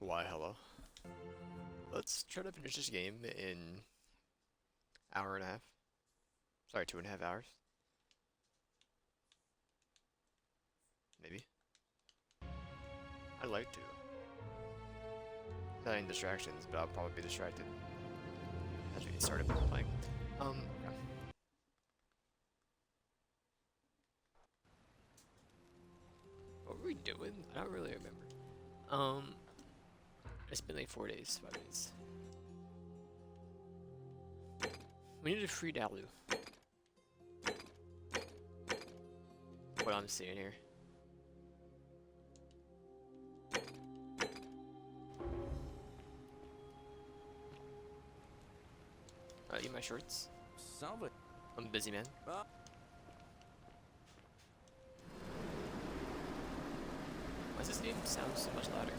Why, hello. Let's try to finish this game in hour and a half. Sorry, 2.5 hours. Maybe. I'd like to. Not any distractions, but I'll probably be distracted as we get started playing. Yeah. What were we doing? I don't really remember. Um, it's been like 4 days, 5 days. We need to free Dalu. What I'm seeing here. Eat my shorts. Salve. I'm a busy man. Why does this game sound so much louder?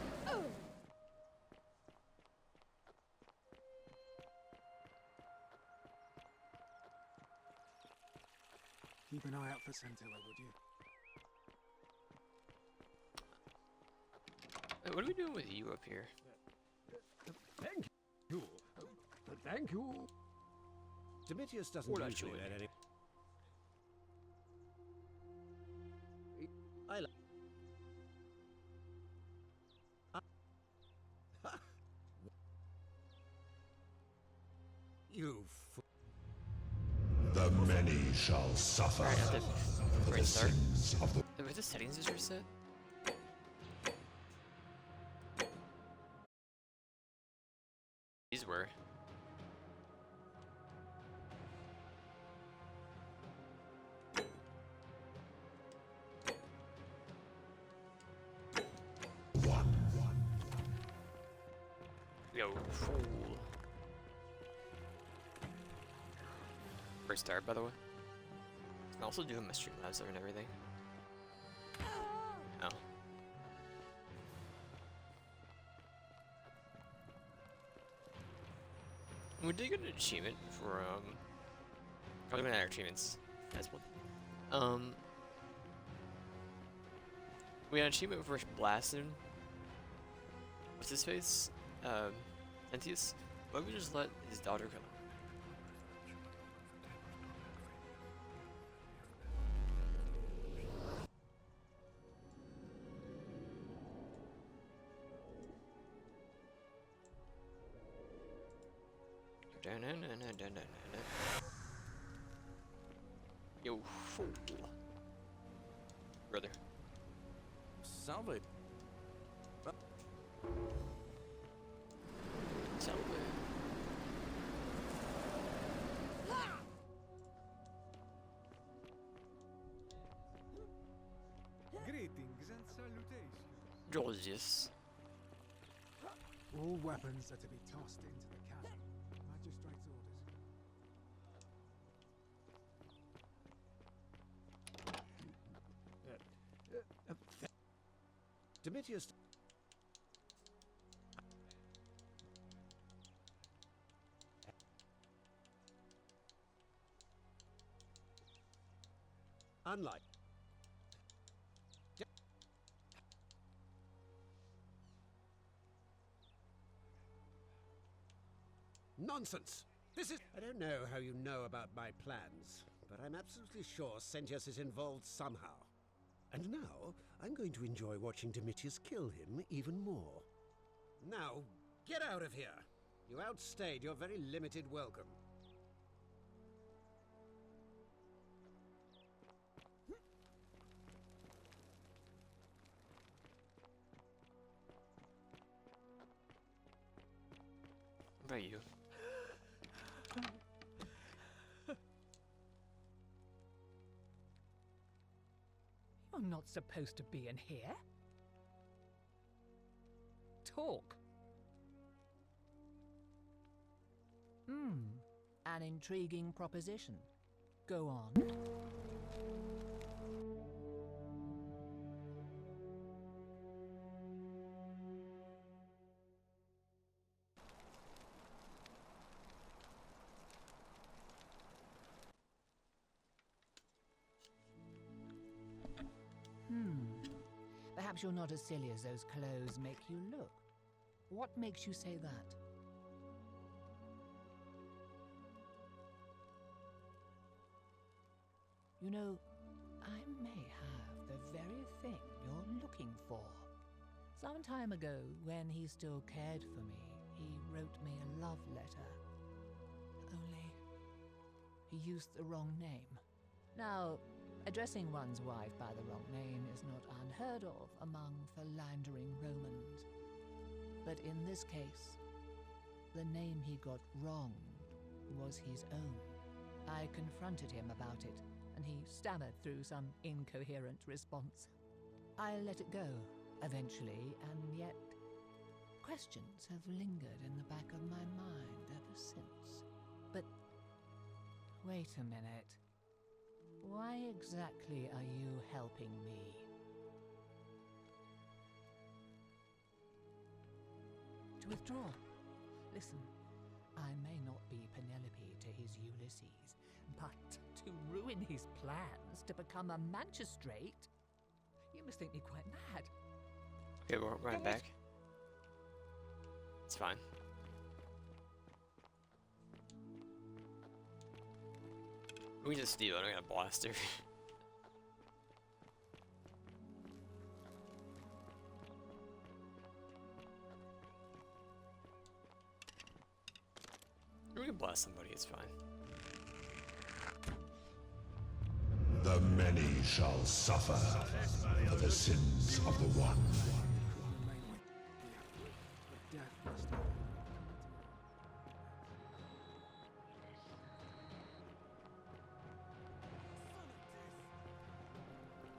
Keep an eye out for Scintilla, would you? Wait, what are we doing with you up here? Thank you. Thank you. Demetrius doesn't What usually actually? let any. I like. You fool. The many shall suffer Alright, I have to for the restart. sins of the Were the settings just reset? These were. one. Yo, fool. Restart, by the way. I'm also doing my Streamlabs and everything. Oh. We did get an achievement for, probably not our achievements. That's one. We got an achievement for blasting. What's his face? Entius. Why don't we just let his daughter come? Yo, fool. Brother. Salve. Salve. Greetings and salutations. Georgius. All weapons are to be tossed into the chasm. Magistrate's orders. Demetrius. Unlike. Nonsense! This is. I don't know how you know about my plans, but I'm absolutely sure Sentius is involved somehow. And now, I'm going to enjoy watching Demetrius kill him even more. Now, get out of here! You outstayed your very limited welcome. What about you? You're not supposed to be in here. Talk. An intriguing proposition. Go on. Perhaps you're not as silly as those clothes make you look. What makes you say that? You know, I may have the very thing you're looking for. Some time ago, when he still cared for me, he wrote me a love letter. Only, he used the wrong name. Now, addressing one's wife by the wrong name is not unheard of among philandering Romans. But in this case, the name he got wrong was his own. I confronted him about it, and he stammered through some incoherent response. I let it go, eventually, and yet questions have lingered in the back of my mind ever since. But wait a minute. Why exactly are you helping me? To withdraw. Listen, I may not be Penelope to his Ulysses, but to ruin his plans to become a magistrate? You must think me quite mad. Okay, we're running back. It's fine. We just steal it, I'm gonna blast her. We can blast somebody, it's fine. The many shall suffer for the sins of the one. But death must have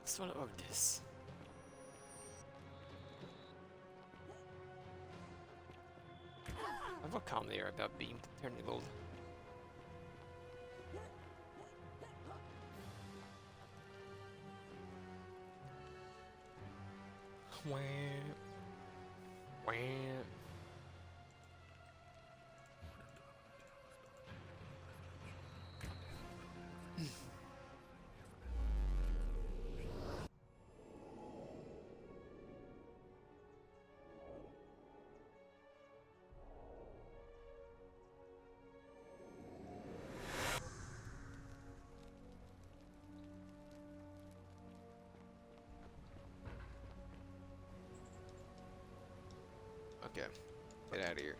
What's one of this? I have a calm there about being turning gold. Wah. Wah. Okay, get out of here.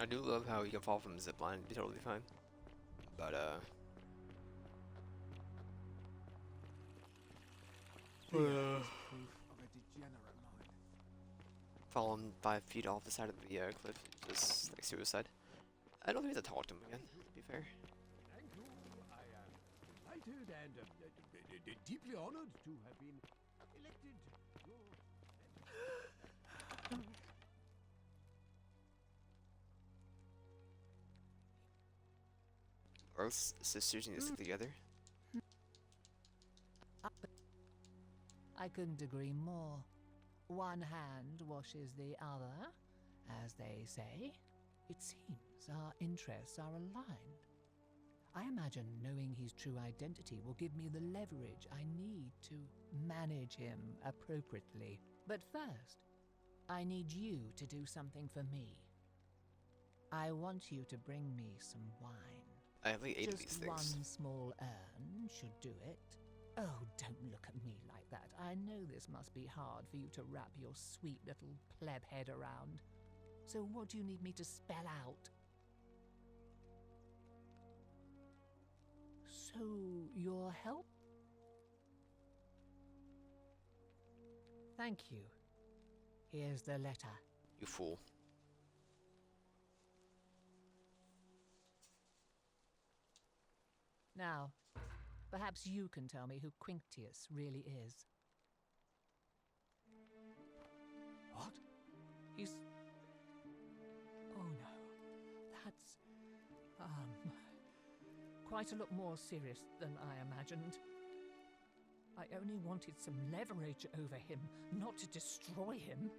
I do love how you can fall from the zip line and be totally fine. But proof of a degenerate mind. falling 5 feet off the side of the cliff is just like suicide. I don't think we have to talk to him again, to be fair. Thank you. I am delighted and deeply honored to have been elected your... Both sisters need to stick together. I couldn't agree more. One hand washes the other, as they say. It seems our interests are aligned. I imagine knowing his true identity will give me the leverage I need to manage him appropriately. But first, I need you to do something for me. I want you to bring me some wine. I have like 8 of these Just things. one small urn should do it. Oh, don't look at me like that. I know this must be hard for you to wrap your sweet little pleb head around. So what do you need me to spell out? So, your help? Thank you. Here's the letter. You fool. Now, perhaps you can tell me who Quinctius really is. What? He's... Oh no, that's... quite a lot more serious than I imagined. I only wanted some leverage over him, not to destroy him.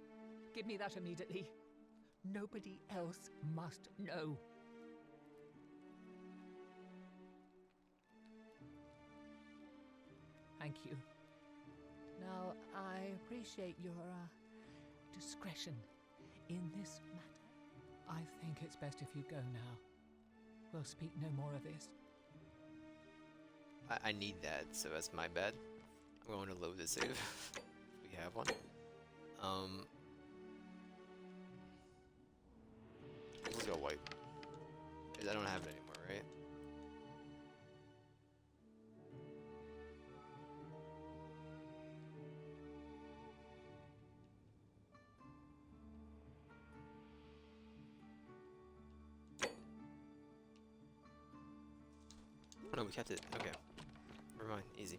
Give me that immediately. Nobody else must know. Thank you. Now, I appreciate your discretion in this matter. I think it's best if you go now. We'll speak no more of this. I need that, so that's my bad. I'm going to load the save. We have one. We'll go wipe. 'Cause I don't have it anymore, right? Oh no, we kept it. Okay. Never mind. Easy.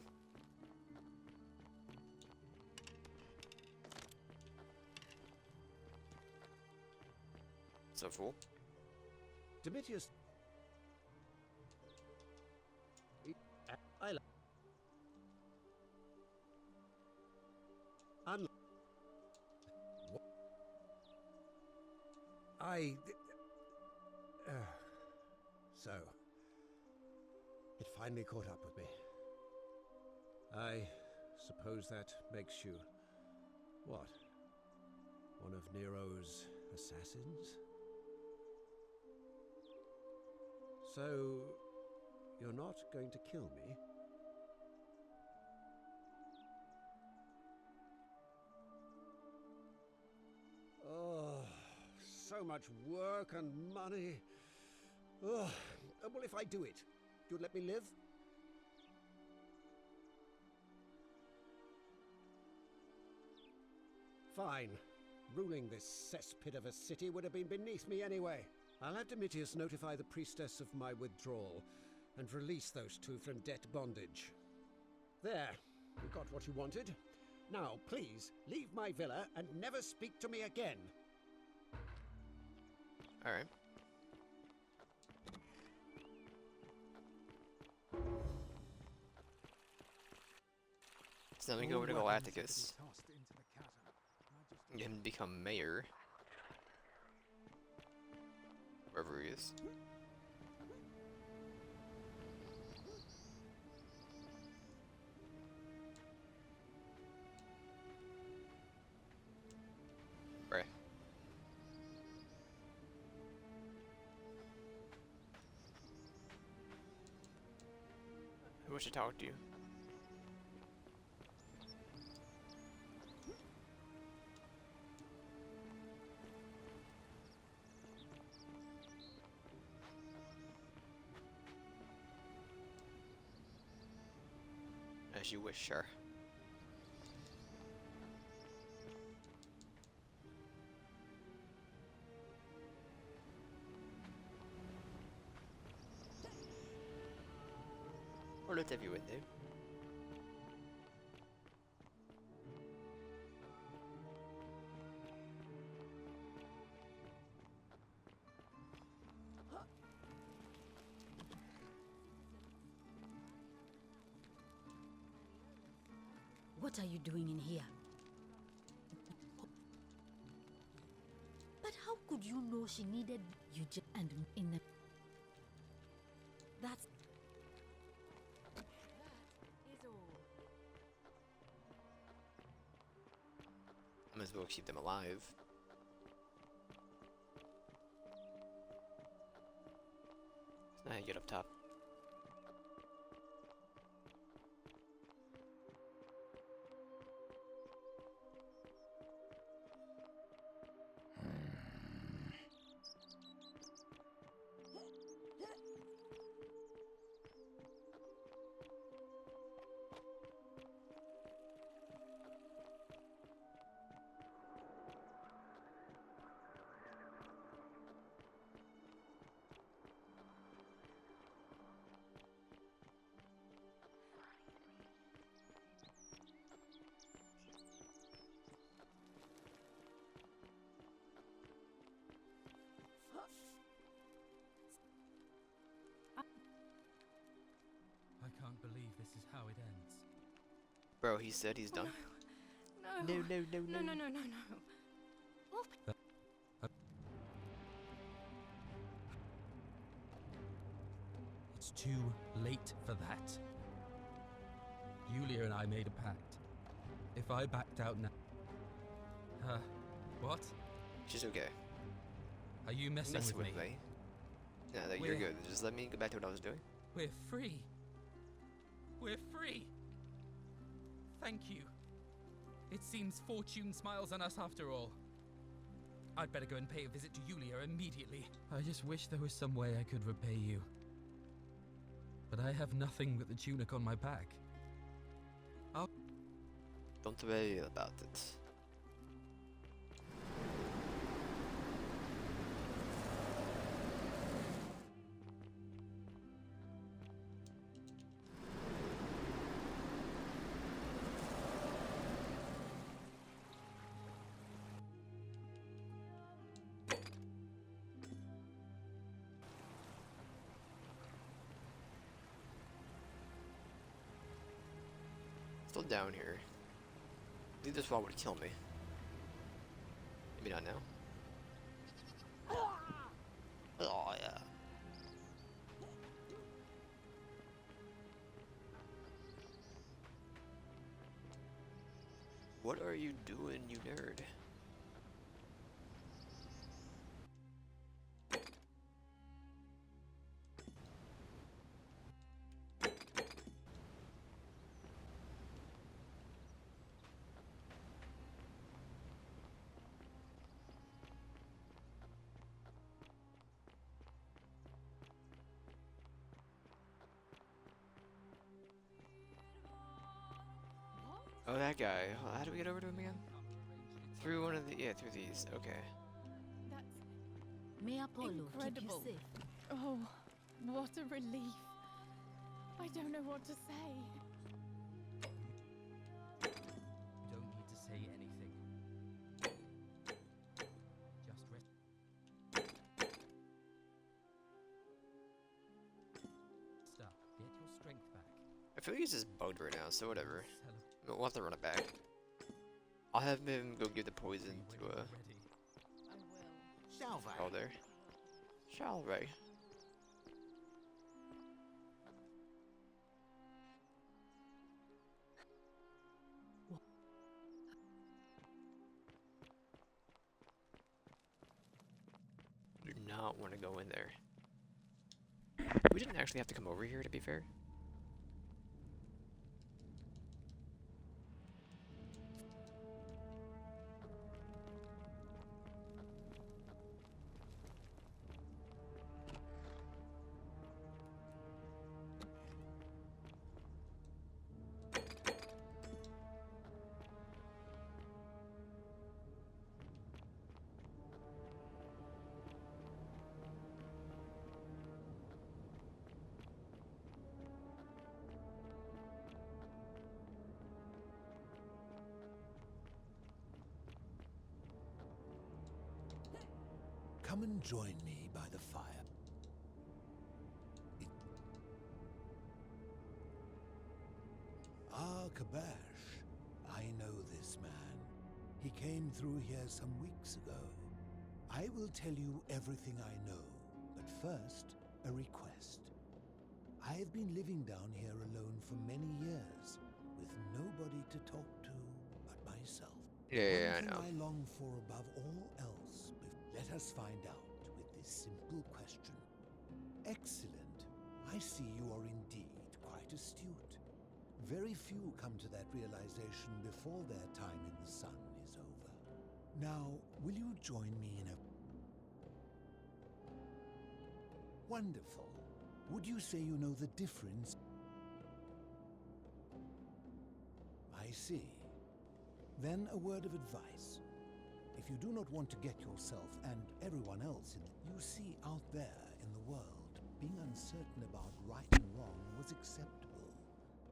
So full. Domitius. I so it finally caught up with me. I suppose that makes you what? One of Nero's assassins? So you're not going to kill me? Oh, so much work and money. Oh, well, if I do it, you'd let me live? Fine. Ruling this cesspit of a city would have been beneath me anyway. I'll have Domitius notify the priestess of my withdrawal and release those two from debt bondage. There, you got what you wanted. Now, please, leave my villa and never speak to me again. Alright. So then we go over to All weapons are to be Galacticus tossed into the chasm. Magistrate. and become mayor. Wherever he is. Right. I wish to talk to you. As you wish, sir. Or let everyone do. What are you doing in here? But how could you know she needed you and in the... That's... That is all. I might as well keep them alive. Now you get up top. I can't believe this is how it ends. Bro, he said he's done. No. No, no, no, No, no. no, no, no, no. It's too late for that. Yulia and I made a pact. If I backed out now... what? She's okay. Are you messing Messing with with me? me? No, no, you're We're- good. Just let me go back to what I was doing. We're free. We're free. Thank you. It seems fortune smiles on us after all. I'd better go and pay a visit to Yulia immediately. I just wish there was some way I could repay you. But I have nothing but the tunic on my back. Don't worry about it. Still down here. I think this wall would kill me. Maybe not now. Oh yeah. What are you doing, you nerd? Oh, that guy. How do we get over to him again? Through one of the... Yeah, through these. Okay. That's May Apollo keep incredible. you safe. Oh, what a relief. I don't know what to say. You don't need to say anything. Just rest. Stop. Get your strength back. I feel like he's just bugged right now, so whatever. Cele- We'll have to run it back. I'll have him go give the poison when to you're ready. Shall Oh, there. Shall we? Do not want to go in there. We didn't actually have to come over here, to be fair. Come and join me by the fire. Kabash. I know this man. He came through here some weeks ago. I will tell you everything I know, but first, a request. I have been living down here alone for many years, with nobody to talk to but myself. Yeah, I One know. thing I long for above all else. Let us find out with this simple question. Excellent. I see you are indeed quite astute. Very few come to that realization before their time in the sun is over. Now, will you join me in a... Wonderful. Would you say you know the difference? I see. Then a word of advice. If you do not want to get yourself and everyone else in you see out there in the world, being uncertain about right and wrong was acceptable,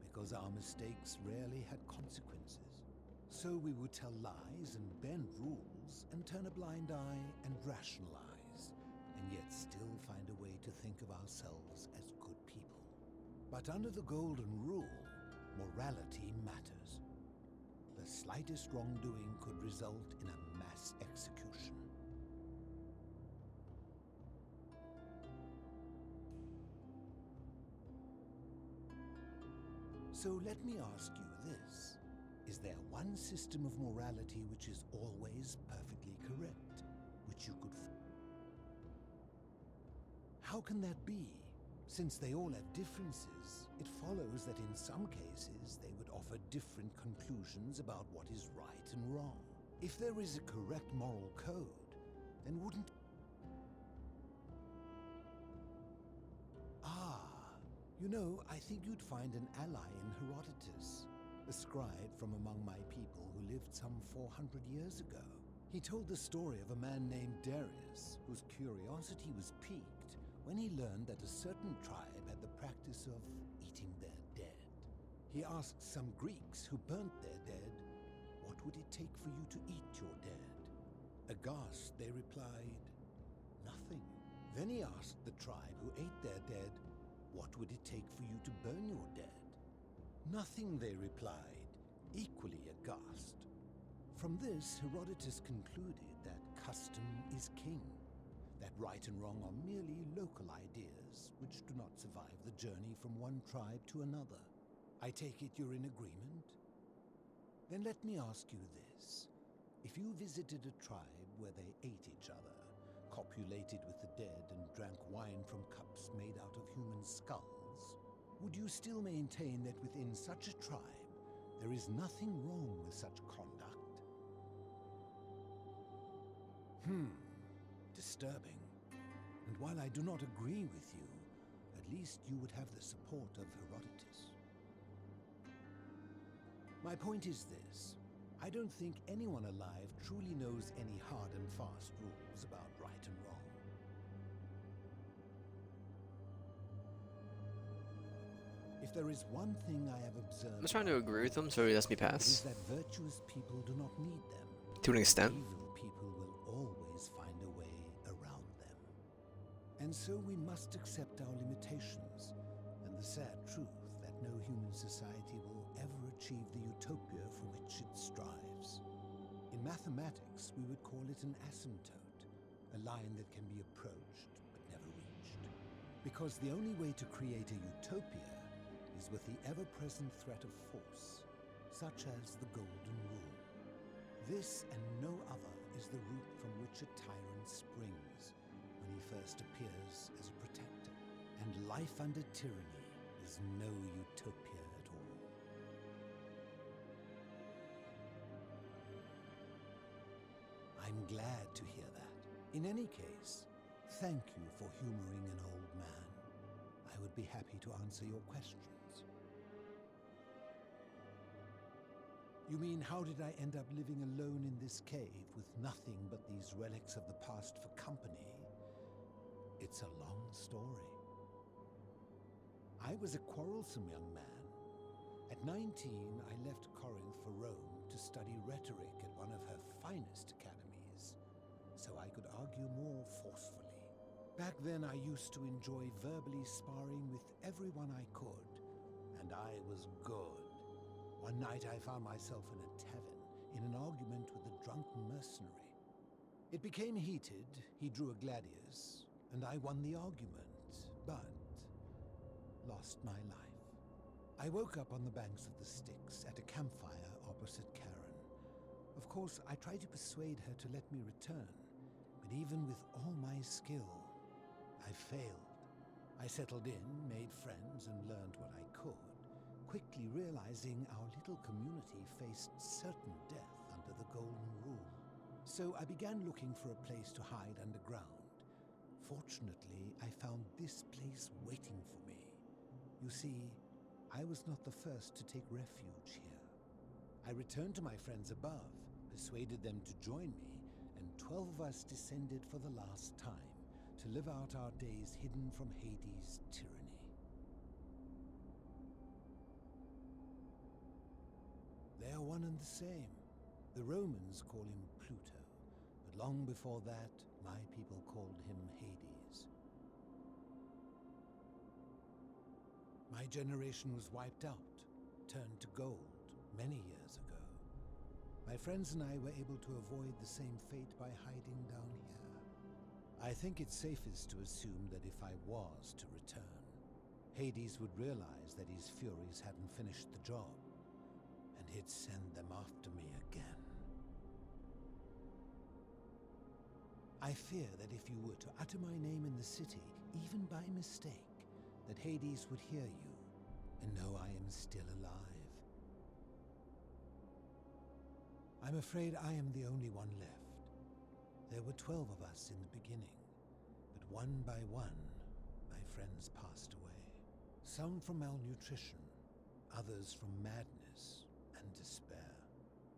because our mistakes rarely had consequences. So we would tell lies and bend rules and turn a blind eye and rationalize, and yet still find a way to think of ourselves as good people. But under the golden rule, morality matters. The slightest wrongdoing could result in a mass execution. So let me ask you this. Is there one system of morality which is always perfectly correct, which you could How can that be? Since they all have differences, it follows that in some cases they would offer different conclusions about what is right and wrong. If there is a correct moral code, then wouldn't... You know, I think you'd find an ally in Herodotus, a scribe from among my people who lived some 400 years ago. He told the story of a man named Darius, whose curiosity was piqued when he learned that a certain tribe had the practice of eating their dead. He asked some Greeks who burnt their dead, "What would it take for you to eat your dead?" Aghast, they replied, "Nothing." Then he asked the tribe who ate their dead, "What would it take for you to burn your dead?" "Nothing," they replied, equally aghast. From this, Herodotus concluded that custom is king, that right and wrong are merely local ideas which do not survive the journey from one tribe to another. I take it you're in agreement? Then let me ask you this. If you visited a tribe where they ate each other, copulated with the dead, and drank wine from cups made out of human skulls, would you still maintain that within such a tribe there is nothing wrong with such conduct? Disturbing. And while I do not agree with you, at least you would have the support of Herodotus. My point is this. I don't think anyone alive truly knows any hard and fast rules about right and wrong. If there is one thing I have observed... I'm just trying to agree with him so he lets me It is pass. that virtuous people do not need them. To an extent. Evil people will always find a way around them. And so we must accept our limitations, and the sad truth that no human society will ever achieve the utopia for which it strives. In mathematics, we would call it an asymptote, a line that can be approached but never reached. Because the only way to create a utopia is with the ever-present threat of force, such as the Golden Rule. This and no other is the root from which a tyrant springs when he first appears as a protector. And life under tyranny is no utopia at all. I'm glad to hear that. In any case, thank you for humoring an old man. I would be happy to answer your questions. You mean, how did I end up living alone in this cave with nothing but these relics of the past for company? It's a long story. I was a quarrelsome young man. At 19, I left Corinth for Rome to study rhetoric at one of her finest academies, so I could argue more forcefully. Back then, I used to enjoy verbally sparring with everyone I could, and I was good. One night I found myself in a tavern, in an argument with a drunken mercenary. It became heated, he drew a gladius, and I won the argument, but lost my life. I woke up on the banks of the Styx at a campfire opposite Charon. Of course, I tried to persuade her to let me return, but even with all my skill, I failed. I settled in, made friends, and learned what I could, quickly realizing our little community faced certain death under the Golden Rule. So I began looking for a place to hide underground. Fortunately, I found this place waiting for me. You see, I was not the first to take refuge here. I returned to my friends above, persuaded them to join me, and 12 of us descended for the last time to live out our days hidden from Hades' tyranny. They are one and the same. The Romans call him Pluto, but long before that, my people called him Hades. My generation was wiped out, turned to gold, many years ago. My friends and I were able to avoid the same fate by hiding down here. I think it's safest to assume that if I was to return, Hades would realize that his furies hadn't finished the job, and he'd send them after me again. I fear that if you were to utter my name in the city, even by mistake, that Hades would hear you and know I am still alive. I'm afraid I am the only one left. There were 12 of us in the beginning, but one by one, my friends passed away. Some from malnutrition, others from madness and despair.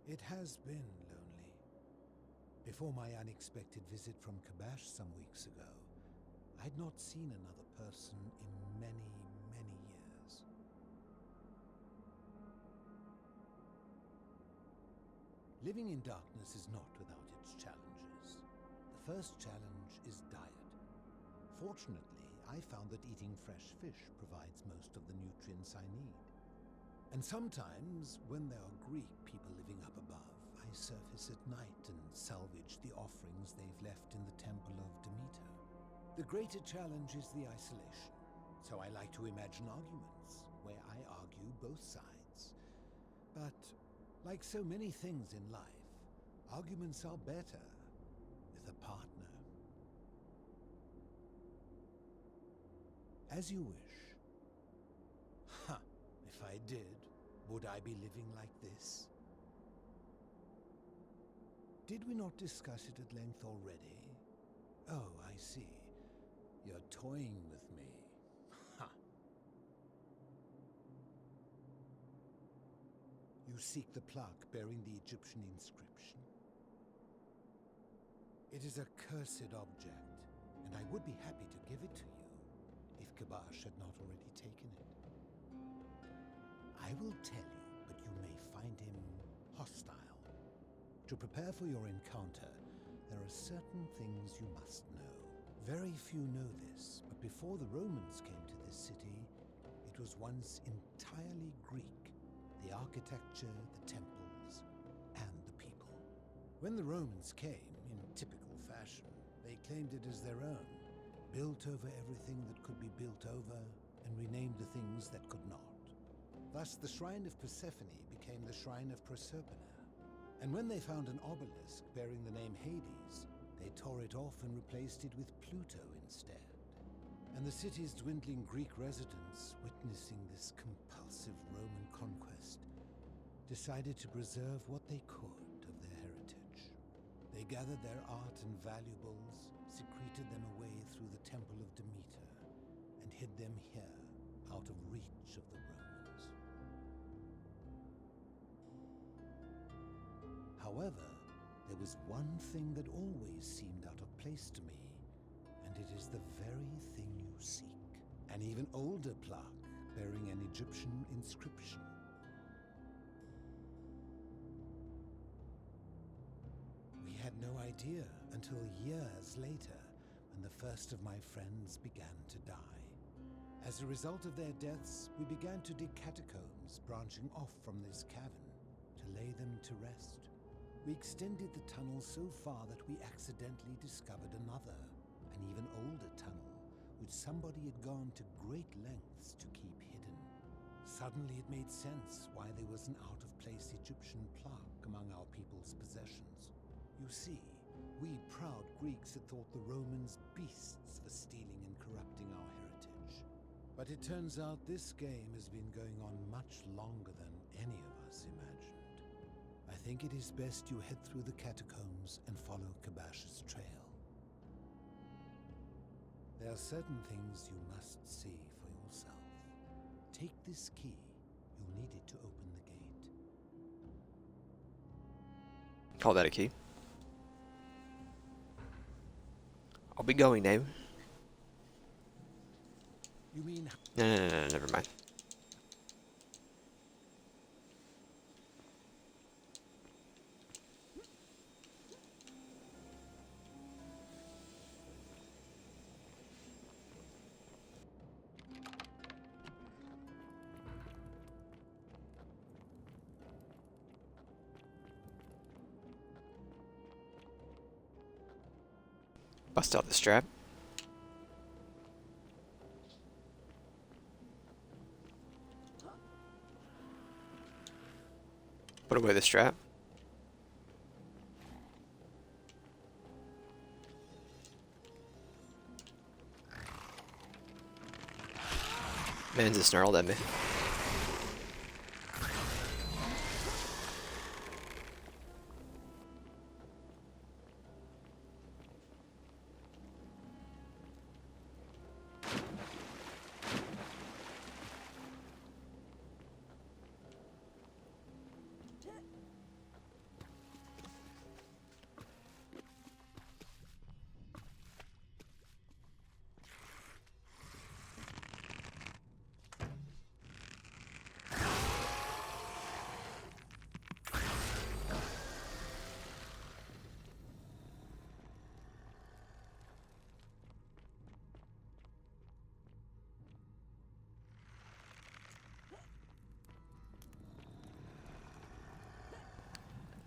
It has been lonely. Before my unexpected visit from Kabash some weeks ago, I'd not seen another person in many, many years. Living in darkness is not without its challenges. The first challenge is diet. Fortunately, I found that eating fresh fish provides most of the nutrients I need. And sometimes, when there are Greek people living up above, I surface at night and salvage the offerings they've left in the temple of Demeter. The greater challenge is the isolation, so I like to imagine arguments, where I argue both sides. But, like so many things in life, arguments are better with a partner. As you wish. Ha! If I did, would I be living like this? Did we not discuss it at length already? Oh, I see. You're toying with me. Ha! You seek the plaque bearing the Egyptian inscription. It is a cursed object, and I would be happy to give it to you, if Kabash had not already taken it. I will tell you, but you may find him hostile. To prepare for your encounter, there are certain things you must know. Very few know this, but before the Romans came to this city, it was once entirely Greek. The architecture, the temples, and the people. When the Romans came, in typical fashion, they claimed it as their own, built over everything that could be built over, and renamed the things that could not. Thus, the Shrine of Persephone became the Shrine of Proserpina. And when they found an obelisk bearing the name Hades, they tore it off and replaced it with Pluto instead. And the city's dwindling Greek residents, witnessing this compulsive Roman conquest, decided to preserve what they could of their heritage. They gathered their art and valuables, secreted them away through the Temple of Demeter, and hid them here, out of reach of the Romans. However, there was one thing that always seemed out of place to me, and it is the very thing you seek. An even older plaque bearing an Egyptian inscription. We had no idea until years later, when the first of my friends began to die. As a result of their deaths, we began to dig catacombs branching off from this cavern to lay them to rest. We extended the tunnel so far that we accidentally discovered another, an even older tunnel, which somebody had gone to great lengths to keep hidden. Suddenly it made sense why there was an out-of-place Egyptian plaque among our people's possessions. You see, we proud Greeks had thought the Romans beasts for stealing and corrupting our heritage. But it turns out this game has been going on much longer than any of us imagined. I think it is best you head through the catacombs and follow Kabash's trail. There are certain things you must see for yourself. Take this key. You'll need it to open the gate. Call that a key. I'll be going now. You mean... No, never mind. Bust out the strap. Put away the strap. Man's just snarled at me.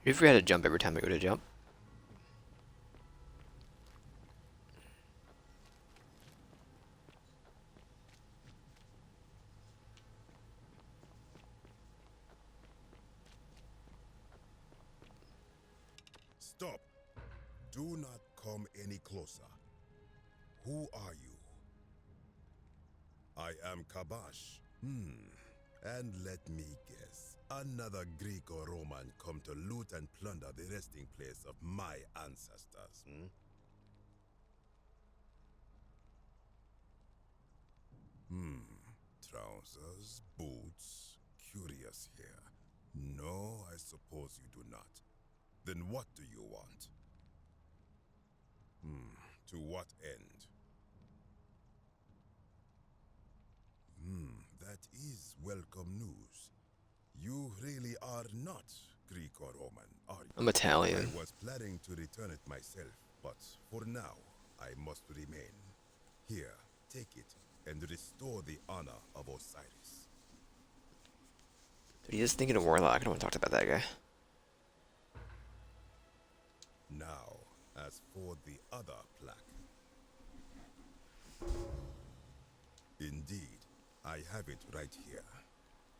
You forget to jump every time I go to jump. Stop. Do not come any closer. Who are you? I am Kabash. And let me guess. Another Greek or Roman come to loot and plunder the resting place of my ancestors, Trousers, boots, curious here. No, I suppose you do not. Then what do you want? To what end? That is welcome news. You really are not Greek or Roman, are you? I'm Italian. I was planning to return it myself, but for now, I must remain. Here, take it, and restore the honor of Osiris. Dude, he's just thinking of Warlock. I don't want to talk about that guy. Now, as for the other plaque. Indeed, I have it right here.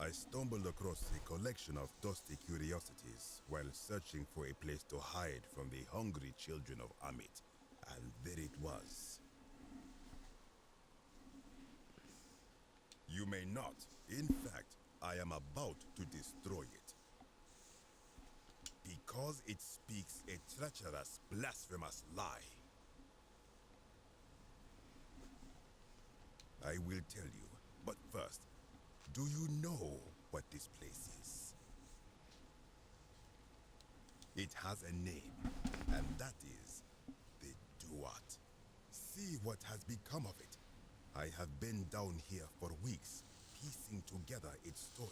I stumbled across a collection of dusty curiosities while searching for a place to hide from the hungry children of Amit, and there it was. You may not. In fact, I am about to destroy it. Because it speaks a treacherous, blasphemous lie. I will tell you, but first, do you know what this place is? It has a name, and that is the Duat. See what has become of it. I have been down here for weeks, piecing together its story.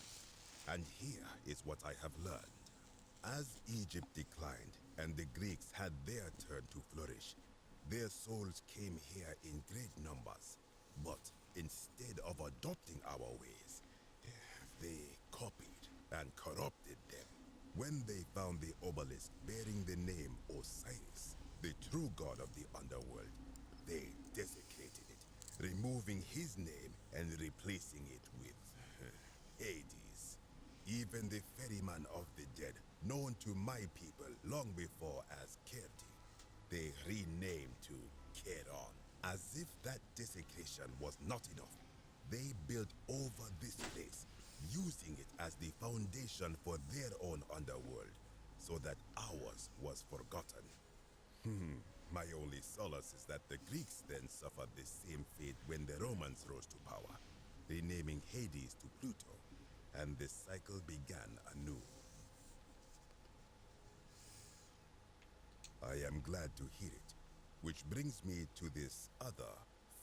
And here is what I have learned. As Egypt declined and the Greeks had their turn to flourish, their souls came here in great numbers. But instead of adopting our ways, they copied and corrupted them. When they found the obelisk bearing the name Osiris, the true god of the underworld, they desecrated it, removing his name and replacing it with Hades. Even the ferryman of the dead, known to my people long before as Kerti, they renamed to Keron. As if that desecration was not enough, they built over this place, using it as the foundation for their own underworld, so that ours was forgotten. My only solace is that the Greeks then suffered the same fate when the Romans rose to power, renaming Hades to Pluto, and the cycle began anew. I am glad to hear it. Which brings me to this other,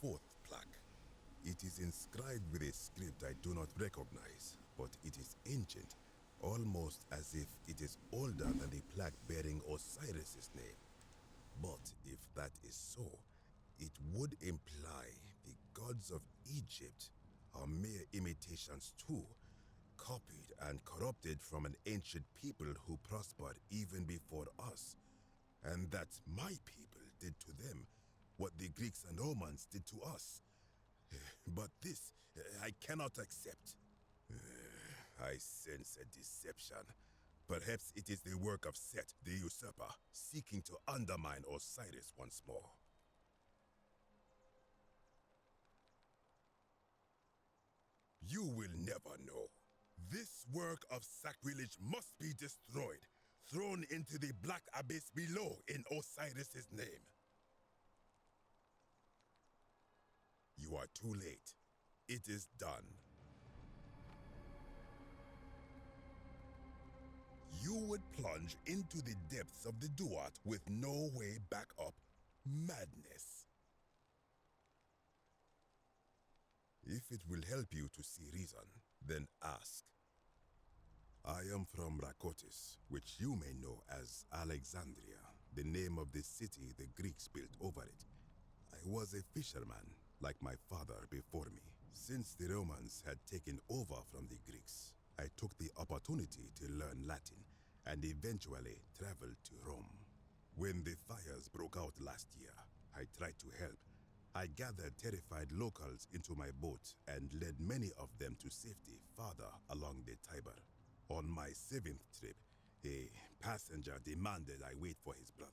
fourth plaque. It is inscribed with a script I do not recognize, but it is ancient, almost as if it is older than the plaque bearing Osiris's name. But if that is so, it would imply the gods of Egypt are mere imitations too, copied and corrupted from an ancient people who prospered even before us. And that my people did to them what the Greeks and Romans did to us. But this, I cannot accept. I sense a deception, Perhaps it is the work of Set, the usurper, seeking to undermine Osiris once more. You will never know. This work of sacrilege must be destroyed, thrown into the black abyss below in Osiris's name. You are too late. It is done. You would plunge into the depths of the Duat with no way back up. Madness. If it will help you to see reason, then ask. I am from Rakotis, which you may know as Alexandria, the name of the city the Greeks built over it. I was a fisherman, like my father before me. Since the Romans had taken over from the Greeks, I took the opportunity to learn Latin and eventually traveled to Rome. When the fires broke out last year, I tried to help. I gathered terrified locals into my boat and led many of them to safety farther along the Tiber. On my 7th trip, a passenger demanded I wait for his brother.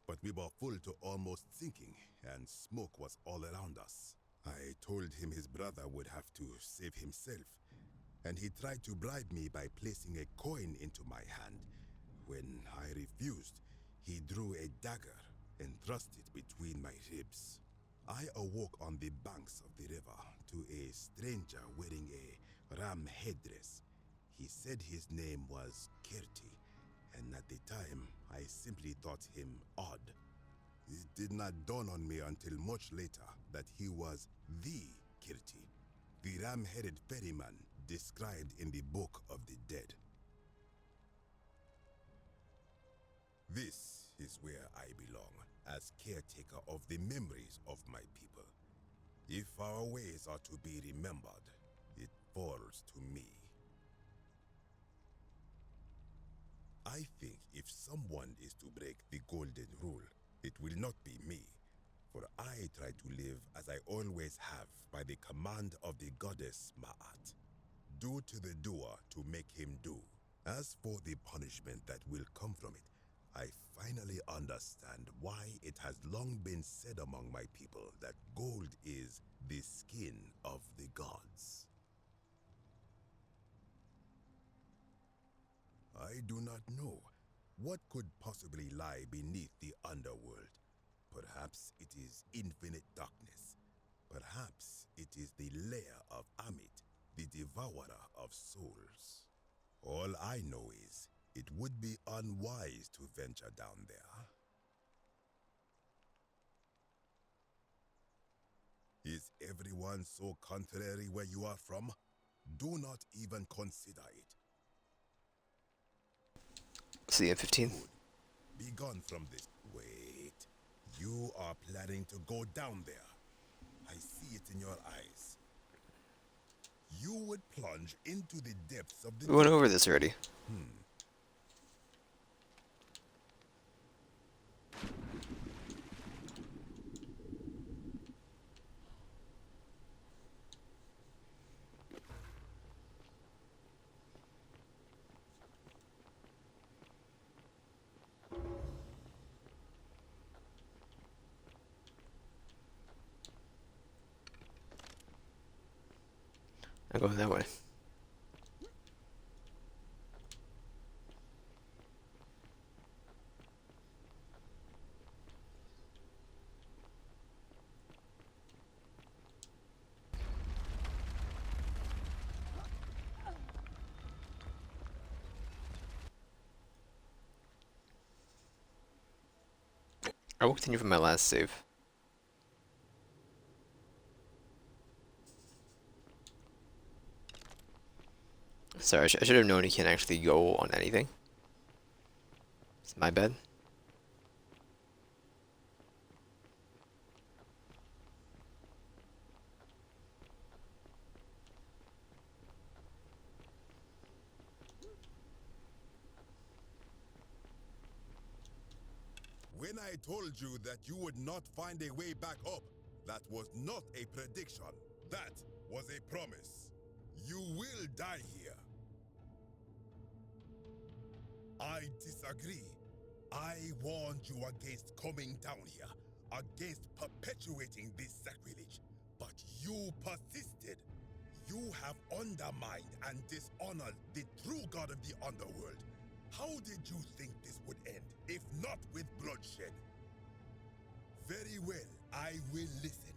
But we were full to almost sinking, and smoke was all around us. I told him his brother would have to save himself, and he tried to bribe me by placing a coin into my hand. When I refused, he drew a dagger and thrust it between my ribs. I awoke on the banks of the river to a stranger wearing a ram headdress. He said his name was Kirti, and at the time, I simply thought him odd. It did not dawn on me until much later that he was the Kirti, the ram-headed ferryman described in the Book of the Dead. This is where I belong, as caretaker of the memories of my people. If our ways are to be remembered, it falls to me. I think if someone is to break the golden rule, it will not be me, for I try to live as I always have by the command of the goddess Ma'at. Do to the doer to make him do. As for the punishment that will come from it, I finally understand why it has long been said among my people that gold is the skin of the gods. I do not know. What could possibly lie beneath the underworld? Perhaps it is infinite darkness. Perhaps it is the lair of Amit, the devourer of souls. All I know is, it would be unwise to venture down there. Is everyone so contrary where you are from? Do not even consider it. See you at 15. Be gone from this. Wait. You are planning to go down there. I see it in your eyes. You would plunge into the depths of the... We went over this already. I'll go that way. I will continue from my last save. Sorry, I should have known he can't actually go on anything. It's my bad. When I told you that you would not find a way back up, that was not a prediction. That was a promise. You will die here. I disagree. I warned you against coming down here, against perpetuating this sacrilege, but you persisted. You have undermined and dishonored the true god of the underworld. How did you think this would end, if not with bloodshed? Very well, I will listen,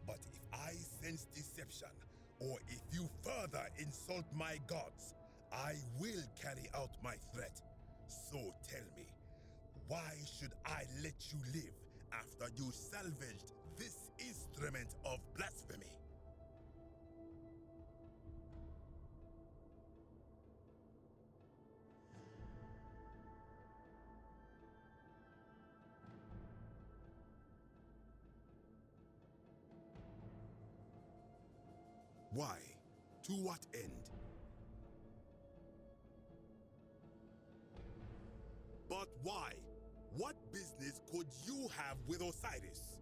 but if I sense deception, or if you further insult my gods, I will carry out my threat. So tell me, why should I let you live after you salvaged this instrument of blasphemy? Why? To what end? But why? What business could you have with Osiris?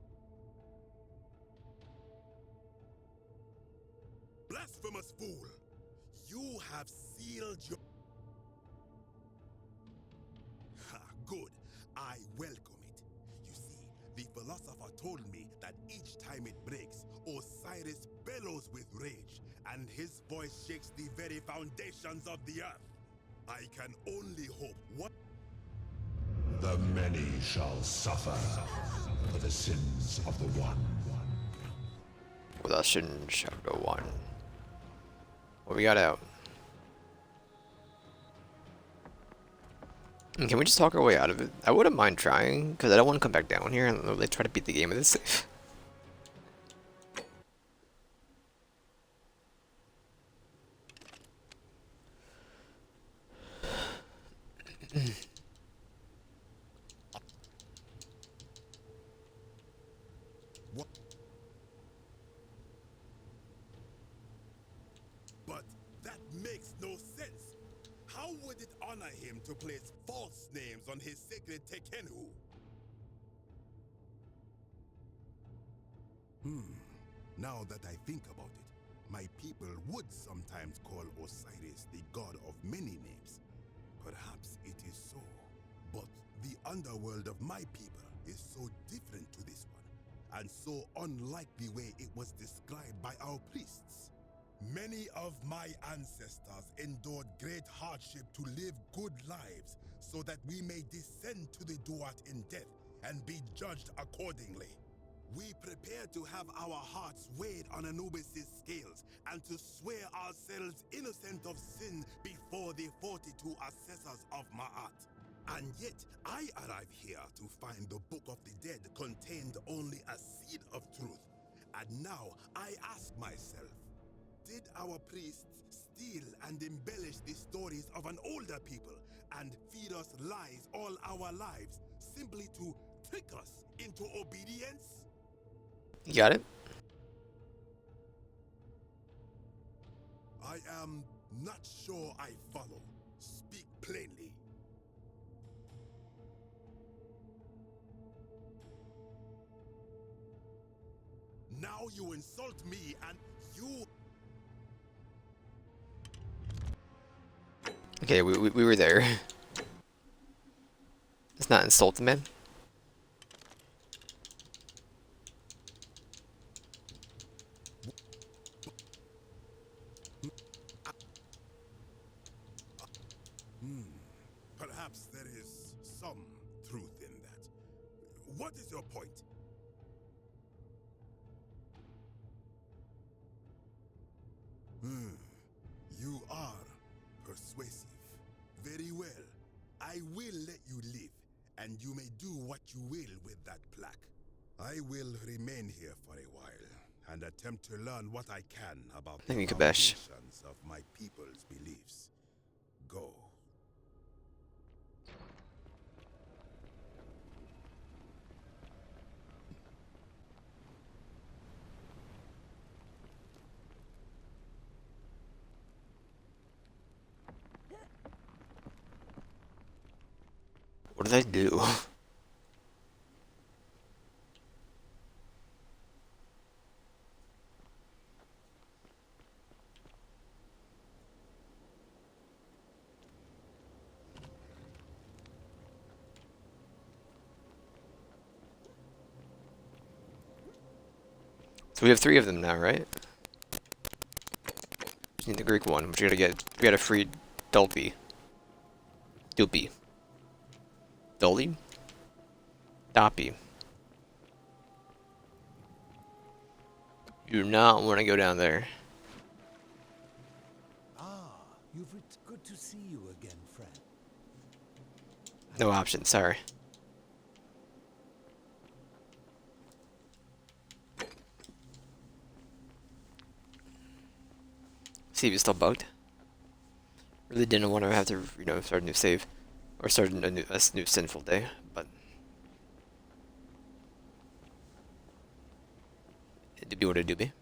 Blasphemous fool! You have sealed your... Ha, good. I welcome it. You see, the philosopher told me that each time it breaks, Osiris bellows with rage, and his voice shakes the very foundations of the earth. I can only hope what... The many shall suffer for the sins of the one. For the sins of the one. What we got out? And can we just talk our way out of it? I wouldn't mind trying, because I don't want to come back down here and literally try to beat the game with this safe. What? But that makes no sense. How would it honor him to place false names on his sacred Tekenu? Now that I think about it, my people would sometimes call Osiris the god of many names. Perhaps it is so. But the underworld of my people is so different to this one, and so unlike the way it was described by our priests. Many of my ancestors endured great hardship to live good lives so that we may descend to the Duat in death and be judged accordingly. We prepare to have our hearts weighed on Anubis' scales and to swear ourselves innocent of sin before the 42 assessors of Ma'at. And yet, I arrive here to find the Book of the Dead contained only a seed of truth. And now, I ask myself, did our priests steal and embellish the stories of an older people and feed us lies all our lives simply to trick us into obedience? You got it? I am not sure I follow. Speak plainly. Now you insult me and you... Okay, we were there. It's not insulting, man. Perhaps there is some truth in that. What is your point? You are persuasive. Very well. I will let you live, and you may do what you will with that plaque. I will remain here for a while and attempt to learn what I can about the Thank you, Kabesh. foundations of my people's beliefs. Go. What did I do? we have 3 of them now, right? Just need the Greek one, which we gotta get. We gotta free Dulpy. Dulpy. Dolly? Doppy. You do not want to go down there. Good to see you again, friend. No option, sorry. See if he's still bugged. Really didn't want to have to, start a new save. Or start a new sinful day, but it do be what it do be.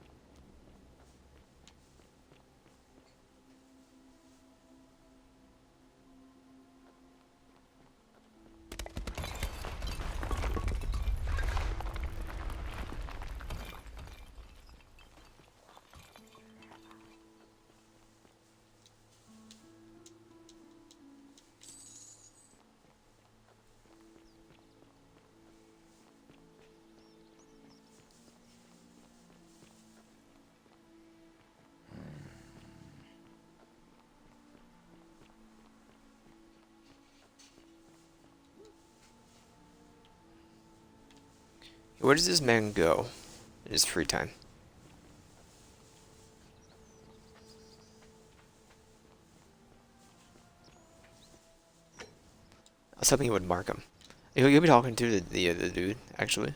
Where does this man go in his free time? I was hoping he would mark him. He'll be talking to the dude, actually.